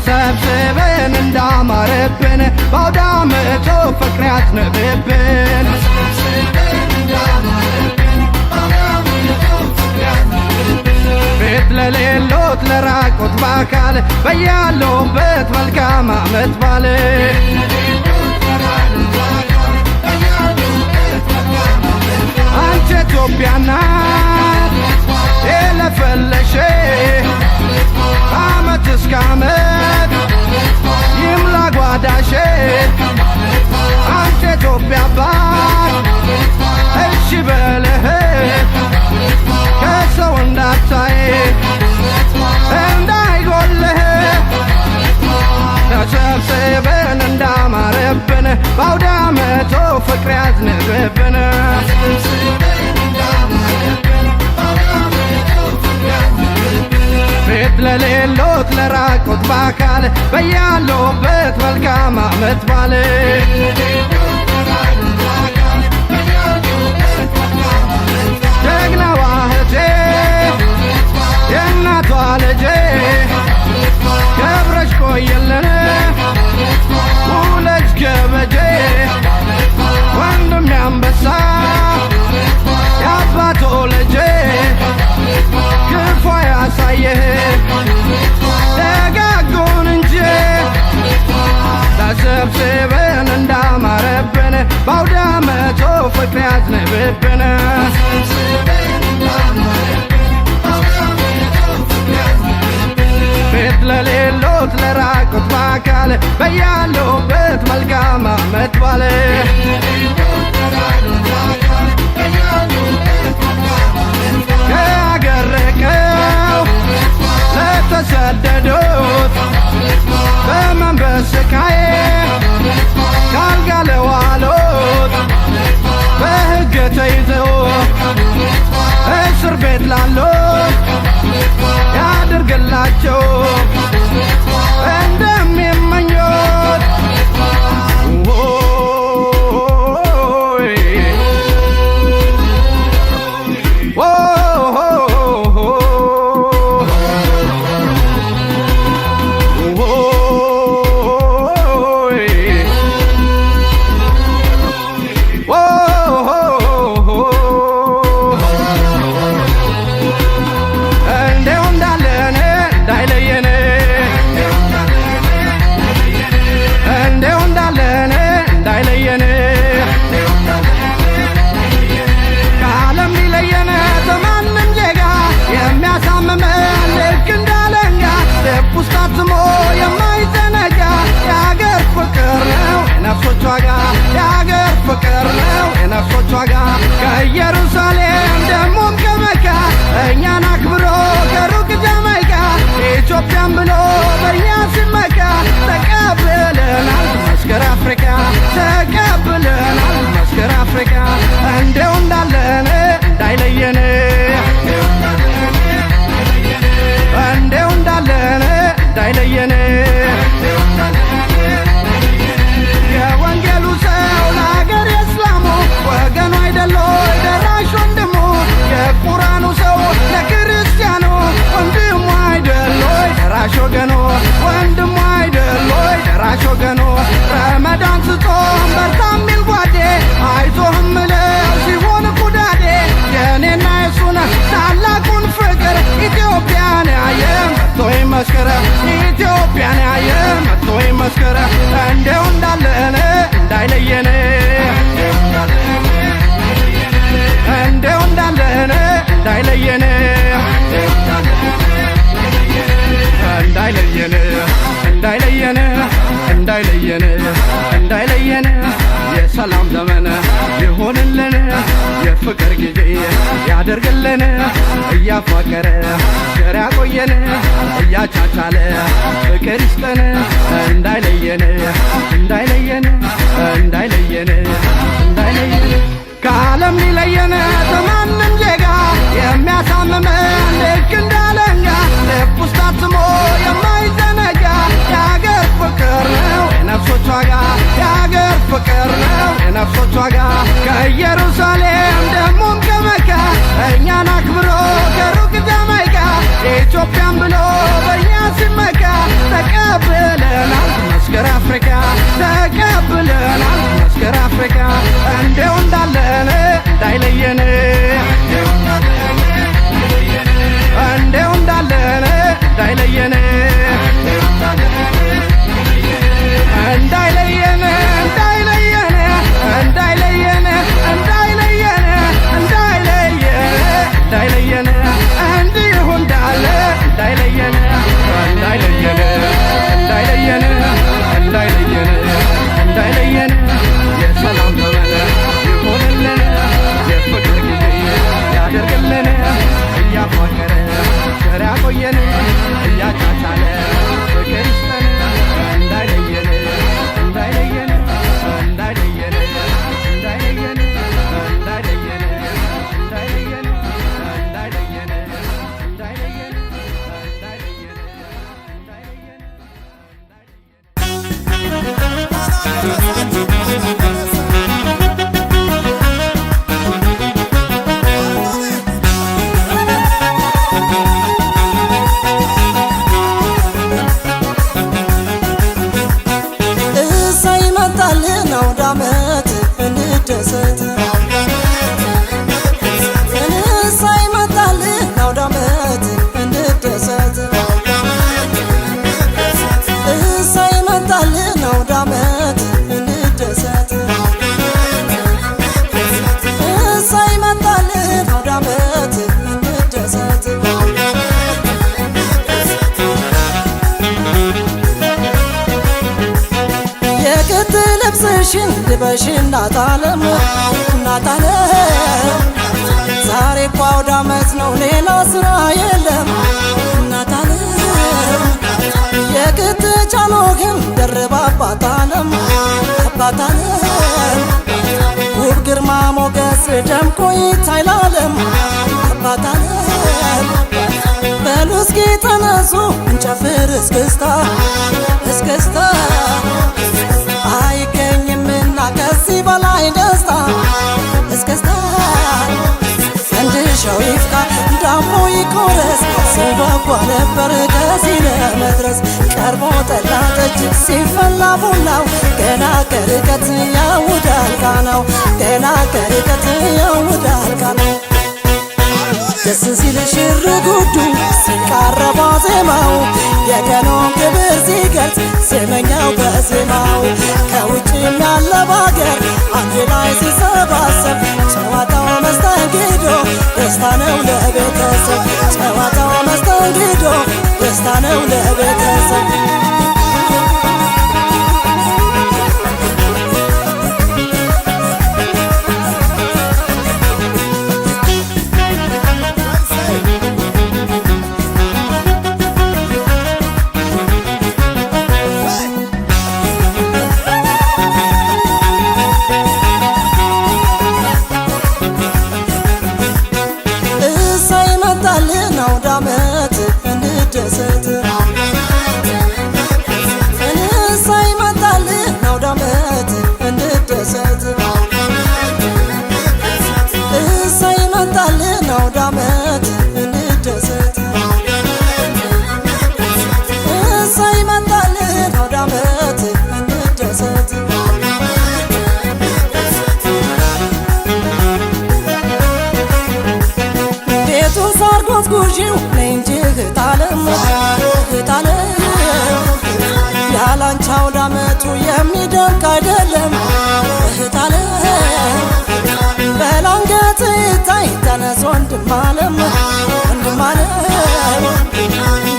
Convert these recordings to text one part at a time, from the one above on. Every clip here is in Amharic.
ተሰብስበን እንዳማረብን በአውደ ዓመቱ ፍቅር ያዝንብብን ቤት ለሌሎት ለራቁት በአካል በያሉበት መልካም ዓመት በዓል አንቺ ኢትዮጵያ ናት የለፈለሽ ዓመት እስከ ዓመት ይምላ ጓዳሽ አንቺ ኢትዮጵያ አባት እሺ በልህ ከሰው እንዳታይ እንዳይጎልህ ተሰብስበን እንዳማረብን በአውደ ዓመቱ ፍቅር ያዝንብብን ቤት ለሌሎት ለራቁት በአካል በያሉበት መልካም ዓመት በዓል ጀግናዋ እህቴ የእናቷ ልጄ ገብረሽ ቆየልን ውለጅ ገበጄ ወንድም ያንበሳ የአባቶ ልጄ ክፉ ያሳየህ ደጋጉን እንጂ ተሰብስበን እንዳማረብን በአውደ ዓመቱ ፍቅር ያዝንብብን ቤት ለሌሎት ለራቁት በአካል በያሉበት መልካም ዓመት በዓል ከአገር ርቀው ለተሰደዱት በመንፈስ ስቃይ ካልጋ ለዋሉት በሕግ ተይዘው እስር ቤት ላሉት ያድርግላቸው እንደሚመኙት የአገር ፍቅር ነው የነፍሶች ዋጋ ከኢየሩሳሌም ደሞም ከመካ እኛን አክብሮ ከሩቅ ጃማይካ ኢትዮጵያን ብሎ በእኛ ሲመካ ተቀብለናል መስከረ አፍሪካ ተቀብለናል መስከረ አፍሪካ እንደው እንዳለን እንዳይለየን እንደው እንዳለን እንዳይለየን የወንጌሉ ሰው ለአገር የእስላሙ ወገኑ አይደሎ ደራሽ ወንድሙ የቁራኑ ሰው ለክርስቲያኑ ወንድሙ አይደሎ ደራሽ ወገኑ ወንድሙ አይደሎ ደራሽ ወገኑ ረመዳን ስጾም በርታ ሚል ጓዴ አይዞህም ምለው ሲሆን ኩዳዴ የእኔና የሱን ታላቁን ፍቅር ኢትዮጵያን ያየ መጥቶ ይመስክር ኢትዮጵያን ያየ መጥቶ ይመስክር እንደው እንዳለን እንዳይለየን እንደው እንዳለን እንዳይለየን እንዳይለየን እንዳይለየን እንዳይለየን እንዳይለየን የሰላም ዘመን ይሆንልን የፍቅር ጊዜ ያደርግልን እያፋቀረ ቸር ያቆየን እያቻቻለ ፍቅር ይስጠን እንዳይለየን እንዳይለየን እንዳይለየን እንዳይለየን ከዓለም ሊለየን ከማንም ዜጋ የሚያሳምመን ልክ እንዳለንጋ ልብ ውስጥ አትሞ የማይዘነጋ የአገር ፍቅር ነው የነፍሶች ዋጋ የአገር ፍቅር ነው የነፍሶች ዋጋ ከኢየሩሳሌም ደሞም ከመካ እኛን አክብሮ ከሩቅ ጃማይካ ኢትዮጵያን ብሎ በእኛ ሲመካ ተቀብ እያቻቻለ ፍቅር ይስጠን እንዳይለየን እንዳይለየን እንዳይለየን እንዳይለየን እንዳይለየን እንዳይለየን እንዳይለየን እንዳይለየን እሰይ መጣልን አውደ ዓመት እንደሰት እሰይ መጣልን አውደ ዓመት እንደሰት እሰይ መጣልን አውደ ዓመት እንደሰት እሰይ መጣልን አውደ ዓመት እንደሰት የክት ልብስሽን ልበሽ እናታለም እናታለም ዛሬ እኮ አውደ ዓመት ነው ሌላ ስራ የለም እናታለም የክት ጫኖህን ደርባ አባታለም አባታለም ውብ ግርማ ሞገስ ደምቆ ይታይላለም አባታለም በሉ እስኪ ተነሱ እንጨፍር እስክስታ እስክስታ አይገኝምና ከዚህ በላይ ደስታ እስክስታ ፈንድሻው ይፍካ ዳሞ ይቆረስ ሲጓጓ ነበር ከዚህ ለመድረስ ቀርቦ ጠላ ጠጅ ሲፈላ ቡናው ገና ከርቀት ያውዳል ቃናው ገና ከርቀት ያውዳል ቃናው ደስ ሲል ሽር ጉዱ ሲቃረባ ዜማው የቀኑን ክብር ሲገልጽ ዜመኛው በዜማው ከውጭም ያለ ባገር አንድ ላይ ሲሰባሰብ ጨዋታው መስተንግዶ ደስታ ነው ለቤተሰብ ጨዋታው መስተንግዶ ደስታ ነው ለቤተሰብ እሰይ መጣልን አውደ ዓመት እንደሰት እሰይ መጣልን አውደ ዓመት እንደሰት እሰይ መጣልን አውደ ዓመት እንደሰት እሰይ መጣልን አውደ ዓመት እንደሰት ቤቱን ሳር ጎዝጉዢው ነይ እንጂ እህታለም እህታለም ያላንቺ አውደ ዓመቱ የሚደንቅ አይደለም እህታለም በላንገት ይታይ ተነስ ወንድማለም ወንድማለም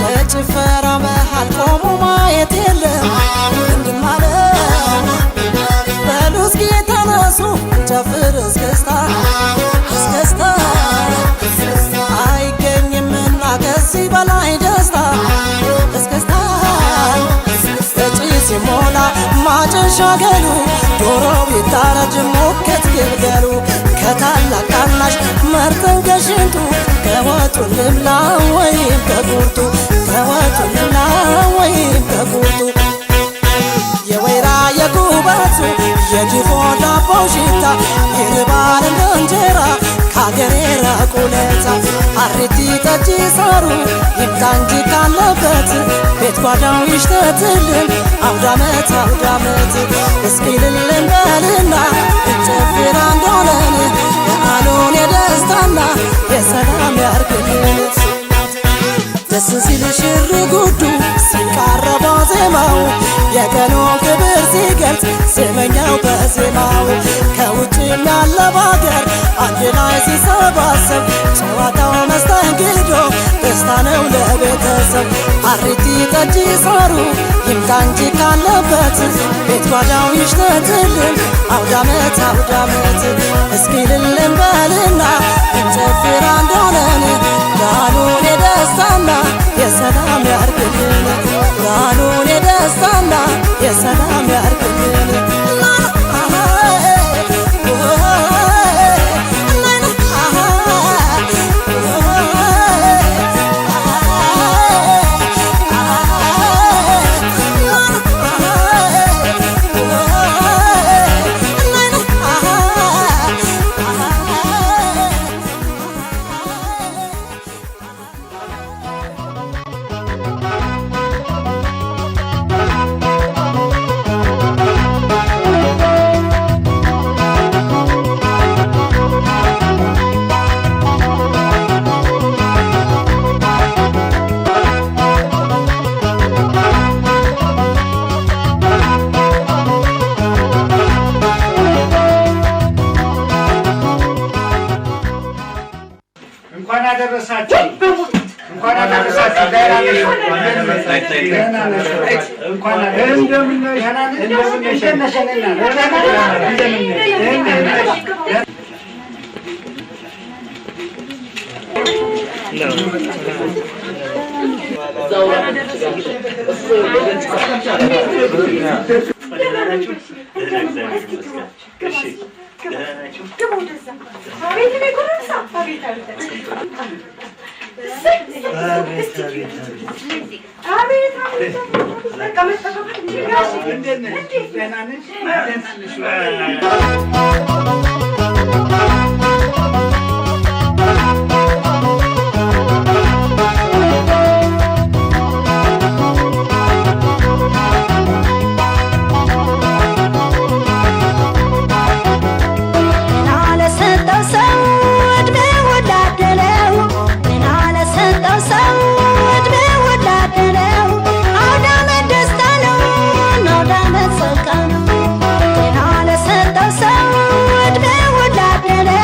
በጭፈራ መሃል ቆሞ ማየት የለም ወንድማለም በሉ እስኪ ተነሱ ጨፍር እስክስታ እስክስታ አይገኝምና ከዚህ በላይ ደስታ እስክስታ እጪ ሲሞላ ማጨሻ ገሉ ዶሮ ቢታረድ ሞከት ግልገሉ ከታላቅ ታናሽ መርጠን ከሽንቱ ከወጡ ልብላ ወይም ከቁርጡ ከወጡ ልብላ ወይም ከቁርጡ የወይራ የጉበቱ የጅፎ ዳቦው ሽታ ይርባል እንደ እንጀራ ከአገሬ ራቁለታ አሪቲ ጠጅ ሳሩ ይምጣ እንጂ ካለበት ቤት ጓዳው ይሽተትልን አውደ ዓመት አውደ ዓመት እስኪ ልልን በልና እንጨፍር አንድ ሆነን በዓሉን የደስታና የሰላም ያርግልን ደስ ሲል ሽር ጉዱ ሲቃረባ ዜማው የቀኑን ክብር ሲገልጽ ዜመኛው በዜማው ከውጭም ያለ ባገር አንድ ላይ ሲሰባሰብ ጨዋታው መስተንግዶ ደስታ ነው ለቤተሰብ አሪቲ ጠጅ ሳሩ ይምጣ እንጂ ካለበት ቤት ጓዳው ይሽተትልን አውደ ዓመት አውደ ዓመት እስኪ ልልን በልና እንጨፍር አንድ ሆነን በዓሉን የደስታና የሰላም ያርግልን ቀኑን የደስታና የሰላም ያርግልን Did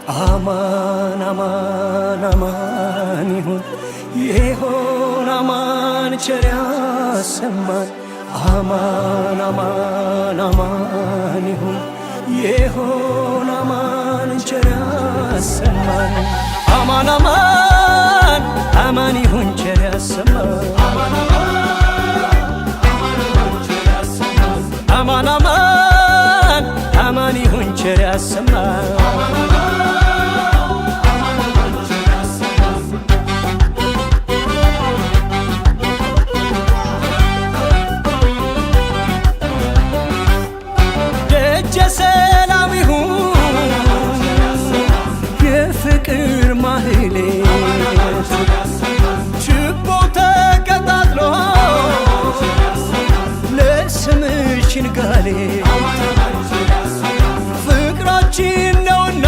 አማን አማን አማን ይሁን አማን ቸር ያሰማን አማን አማን አማን ይሁን አማን ቸር ያሰማን አማን አማን አማን ይሁን ቸር ያሰማን አማን አማን አማን ይሁን ቸር ያሰማን ሰላም ይሁን የፍቅር ማህሌት ችቦ ተቀጣጥሎ ለስምሽ ንጋሌ ፍቅራችን ነውና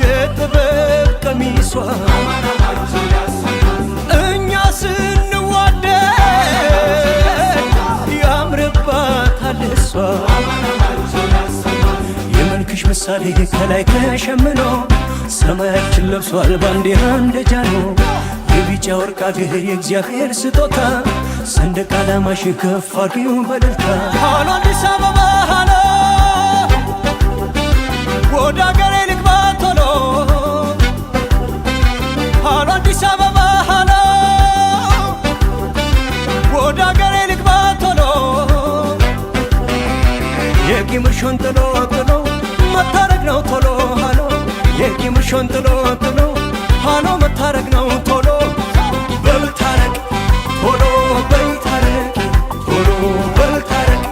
የጥበብ ቀሚሷ እኛ ስንዋደድ ያምርባታል እሷ የመልክሽ ምሳሌ ከላይ ተሸምኖ ሰማያችን ለብሷል ባንዲራ እንደ ጃኖ የቢጫ ወርቅ አገር የእግዚአብሔር ስጦታ ሰንደቅ ዓላማሽ ከፍ አድርጊው በደስታ ሃሎ አዲስ አበባ ሃሎ ወደ አገሬ ልግባ ቶሎ ሃሎ አዲስ አበባ ሃሎ ወደ አገሬ ልግባ ቶሎ የቂምሽን ጥሎ ጥሎ መታረቅ ነው ቶሎ ሃሎ የቂምሽን ጥሎ ጥሎ ሃሎ መታረቅ ነው ቶሎ በልታረቅ ቶሎ በልታረቅ ቶሎ በልታረቅ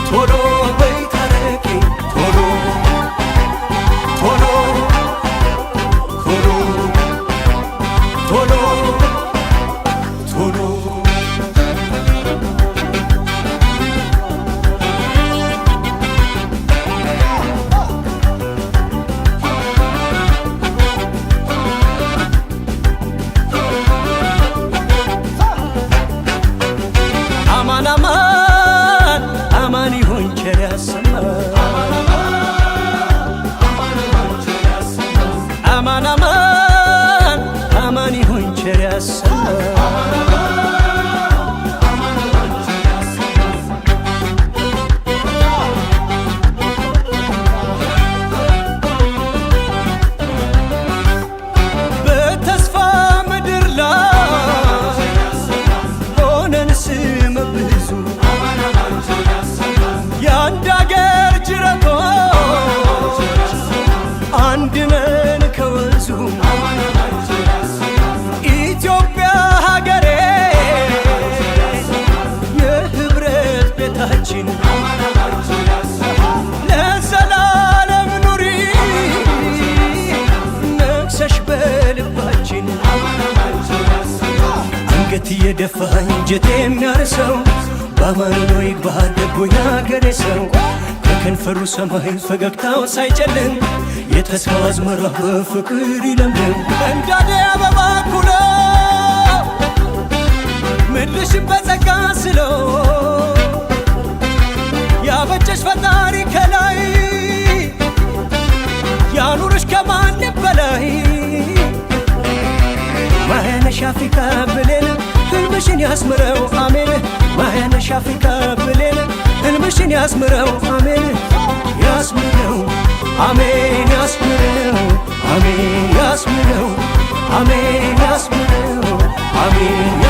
ቶሎ በልታረቅ ቶሎ ቶሎ ቶሎ ቶሎ ቶሎ አማን አማን አማን ይሁን ቸር ያሰማን አማን አማን አማን ይሁን ቸር ያሰማን በተስፋ ምድር ላይ ሆነን ስም ብዙ የአንድ አገር ጅረቶች አንድ ነን ከወንዙ ኢትዮጵያ ሀገሬ የህብረት ቤታችን ለዘላለም ኑሪ ነግሰሽ በልባችን አንገት እየደፋ እንጀት የሚያርሰው በአማኑ ነው ይግባ ደጎ ያገሬ ሰው ከከንፈሩ ሰማይ ፈገግታው ሳይጨልም የተስፋው አዝመራ በፍቅር ይለምልም እንዳደ አበባ ኩሎ ምድርሽን በጸጋ ስሎ ያበጀሽ ፈጣሪ ከላይ ያኑርሽ ከማንም በላይ ማያነሽ አፍሪካ ብሌን ህልምሽን ያስምረው አሜን ማያነሽ አፍሪካ ብሌን ህልምሽን ያስምረው አሜን ያስምረው አሜን ያስምረው አሜን ያስምረው አሜን ያስምረው አሜን